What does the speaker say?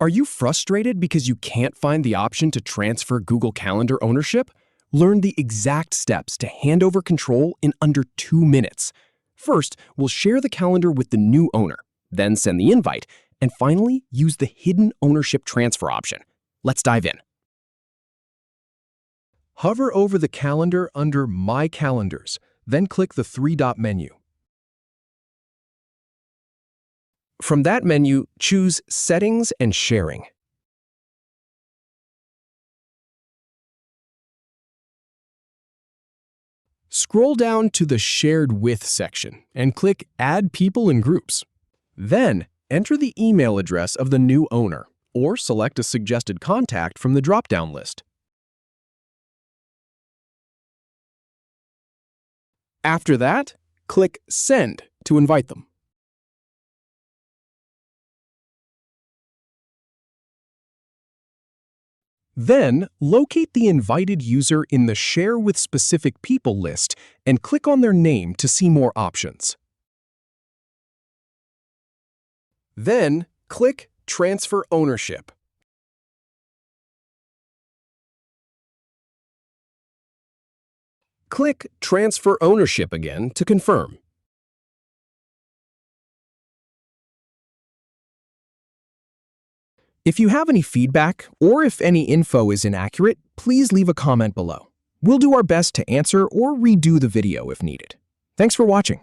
Are you frustrated because you can't find the option to transfer Google Calendar ownership? Learn the exact steps to hand over control in under 2 minutes. First, we'll share the calendar with the new owner, then send the invite, and finally, use the hidden ownership transfer option. Let's dive in. Hover over the calendar under My Calendars, then click the three-dot menu. From that menu, choose Settings and Sharing. Scroll down to the Shared With section and click Add People and Groups. Then, enter the email address of the new owner, or select a suggested contact from the drop-down list. After that, click Send to invite them. Then, locate the invited user in the Share with Specific People list and click on their name to see more options. Then, click Transfer Ownership. Click Transfer Ownership again to confirm. If you have any feedback or if any info is inaccurate, please leave a comment below. We'll do our best to answer or redo the video if needed. Thanks for watching.